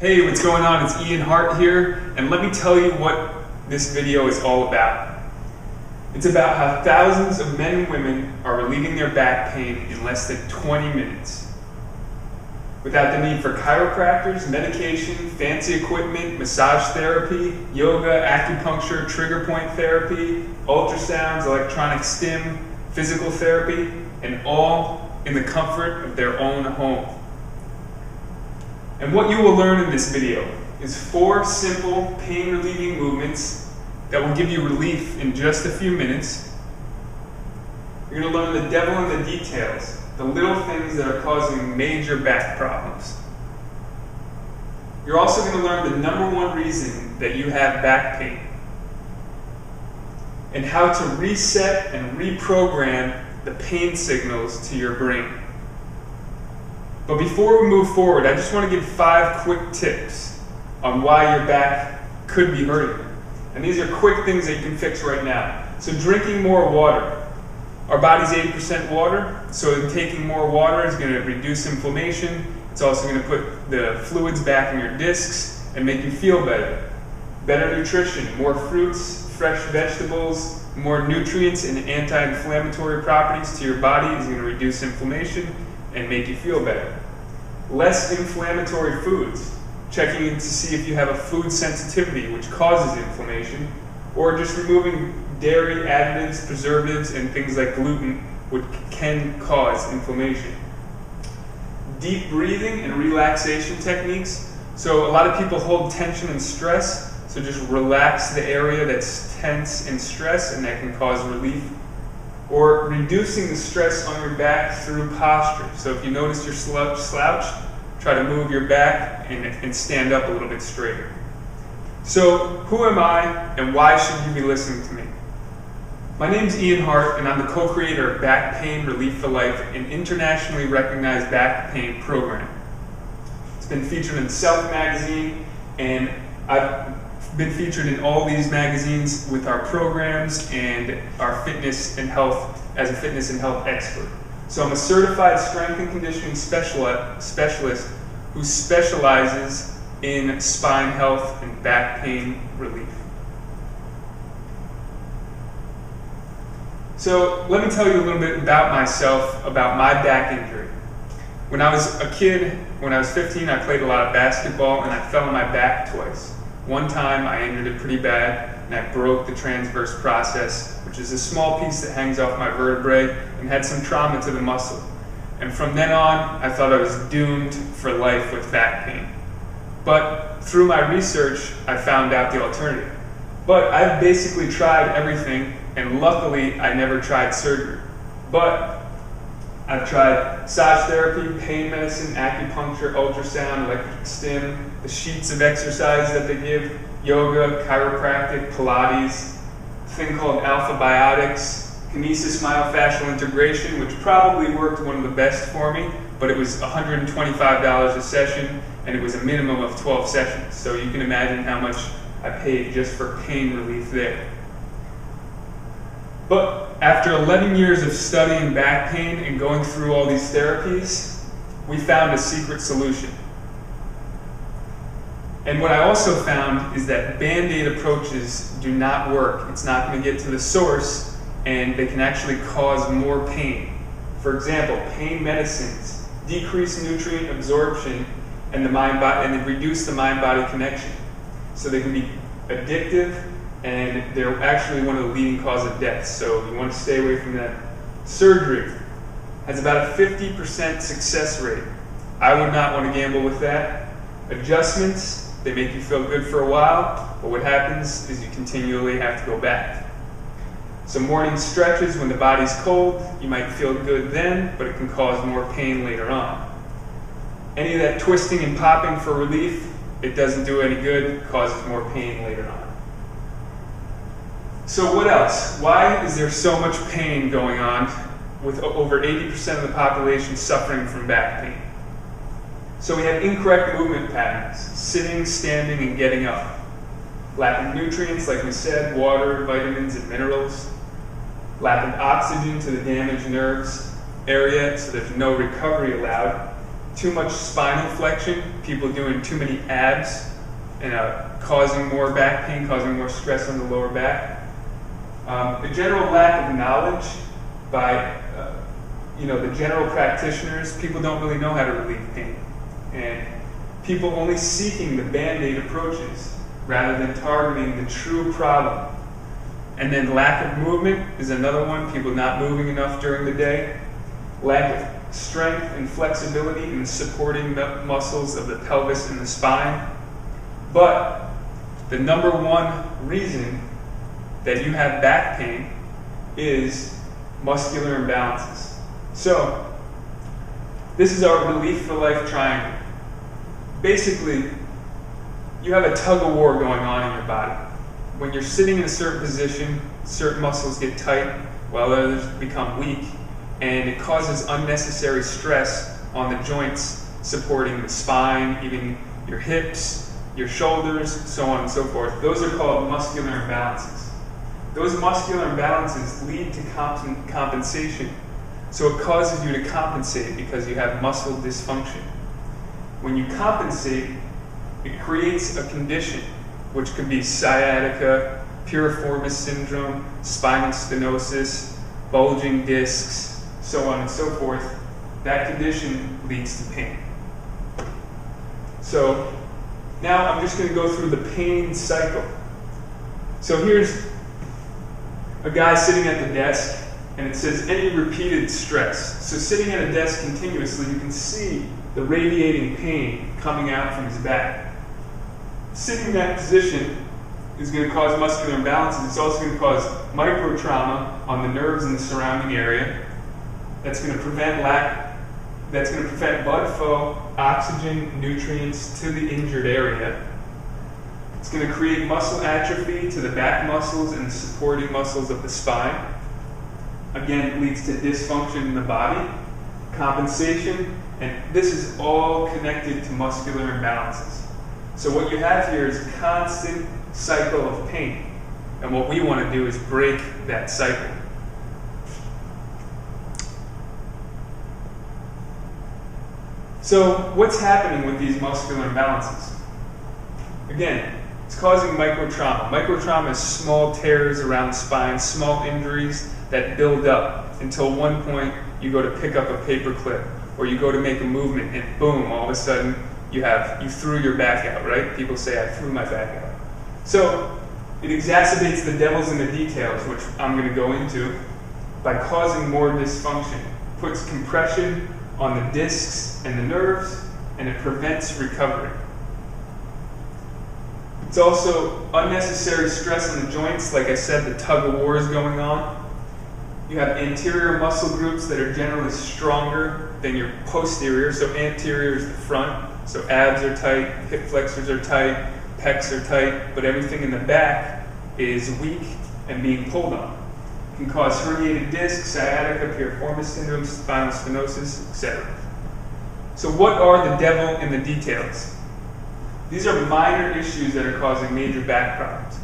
Hey, what's going on? It's Ian Hart here, and let me tell you what this video is all about. It's about how thousands of men and women are relieving their back pain in less than 20 minutes. Without the need for chiropractors, medication, fancy equipment, massage therapy, yoga, acupuncture, trigger point therapy, ultrasounds, electronic stim, physical therapy, and all in the comfort of their own home. And what you will learn in this video is 4 simple pain-relieving movements that will give you relief in just a few minutes. You're going to learn the devil in the details, the little things that are causing major back problems. You're also going to learn the #1 reason that you have back pain and how to reset and reprogram the pain signals to your brain. But before we move forward, I just want to give 5 quick tips on why your back could be hurting. And these are quick things that you can fix right now. So drinking more water. Our body's 80% water, so taking more water is going to reduce inflammation. It's also going to put the fluids back in your discs and make you feel better. Better nutrition, more fruits, fresh vegetables, more nutrients and anti-inflammatory properties to your body is going to reduce inflammation and make you feel better. Less inflammatory foods, checking in to see if you have a food sensitivity which causes inflammation, or just removing dairy, additives, preservatives, and things like gluten which can cause inflammation. Deep breathing and relaxation techniques. So a lot of people hold tension and stress, so just relax the area that's tense and stress, and that can cause relief. Or reducing the stress on your back through posture. So if you notice you're slouched, try to move your back and stand up a little bit straighter. So who am I and why should you be listening to me? My name's Ian Hart, and I'm the co-creator of Back Pain Relief for Life, an internationally recognized back pain program. It's been featured in Self magazine, and I've been featured in all these magazines with our programs and our fitness and health as a fitness and health expert. So I'm a certified strength and conditioning specialist who specializes in spine health and back pain relief. So let me tell you a little bit about myself, about my back injury. When I was a kid, when I was 15, I played a lot of basketball and I fell on my back twice. One time I injured it pretty bad and I broke the transverse process, which is a small piece that hangs off my vertebrae, and had some trauma to the muscle. And from then on, I thought I was doomed for life with back pain. But through my research, I found out the alternative. But I've basically tried everything, and luckily I never tried surgery. But I've tried massage therapy, pain medicine, acupuncture, ultrasound, electric stim, the sheets of exercise that they give, yoga, chiropractic, Pilates, a thing called alpha biotics, kinesis myofascial integration, which probably worked one of the best for me, but it was $125 a session, and it was a minimum of 12 sessions. So you can imagine how much I paid just for pain relief there. But after 11 years of studying back pain and going through all these therapies, we found a secret solution. And what I also found is that Band-Aid approaches do not work. It's not going to get to the source, and they can actually cause more pain. For example, pain medicines decrease nutrient absorption and they reduce the mind-body connection. So they can be addictive, and they're actually one of the leading causes of death, so you want to stay away from that. Surgery has about a 50% success rate. I would not want to gamble with that. Adjustments, they make you feel good for a while, but what happens is you continually have to go back. So morning stretches when the body's cold, you might feel good then, but it can cause more pain later on. Any of that twisting and popping for relief, it doesn't do any good, it causes more pain later on. So what else? Why is there so much pain going on with over 80% of the population suffering from back pain? So we have incorrect movement patterns, sitting, standing, and getting up. Lack of nutrients, like we said, water, vitamins, and minerals. Lack of oxygen to the damaged nerves area, so there's no recovery allowed. too much spinal flexion, people doing too many abs, and causing more back pain, causing more stress on the lower back. The general lack of knowledge by the general practitioners. People don't really know how to relieve pain, and people only seeking the band-aid approaches rather than targeting the true problem. And then lack of movement is another one, people not moving enough during the day. Lack of strength and flexibility in the supporting muscles of the pelvis and the spine. But the number one reason that you have back pain is muscular imbalances. So, this is our Relief for Life triangle. Basically, you have a tug of war going on in your body. When you're sitting in a certain position, certain muscles get tight while others become weak, and it causes unnecessary stress on the joints supporting the spine, even your hips, your shoulders, so on and so forth. Those are called muscular imbalances. Those muscular imbalances lead to compensation. So it causes you to compensate because you have muscle dysfunction. When you compensate, it creates a condition, which could be sciatica, piriformis syndrome, spinal stenosis, bulging discs, so on and so forth. That condition leads to pain. So now I'm just going to go through the pain cycle. So here's a guy sitting at the desk, and it says any repeated stress. So sitting at a desk continuously, you can see the radiating pain coming out from his back. Sitting in that position is going to cause muscular imbalances. It's also going to cause micro trauma on the nerves in the surrounding area. That's going to prevent blood flow, oxygen, nutrients to the injured area. It's going to create muscle atrophy to the back muscles and the supporting muscles of the spine. Again, it leads to dysfunction in the body, compensation, and this is all connected to muscular imbalances. So what you have here is a constant cycle of pain, and what we want to do is break that cycle. So what's happening with these muscular imbalances? Again, it's causing microtrauma. Microtrauma is small tears around the spine, small injuries that build up until one point you go to pick up a paper clip or you go to make a movement and boom, all of a sudden you threw your back out, right? People say, I threw my back out. So it exacerbates the devils in the details, which I'm going to go into, by causing more dysfunction. Puts compression on the discs and the nerves, and it prevents recovery. It's also unnecessary stress on the joints. Like I said, the tug of war is going on. You have anterior muscle groups that are generally stronger than your posterior. So anterior is the front. So abs are tight, hip flexors are tight, pecs are tight, but everything in the back is weak and being pulled on. It can cause herniated discs, sciatica, piriformis syndrome, spinal stenosis, etc. So what are the devil in the details? These are minor issues that are causing major back problems.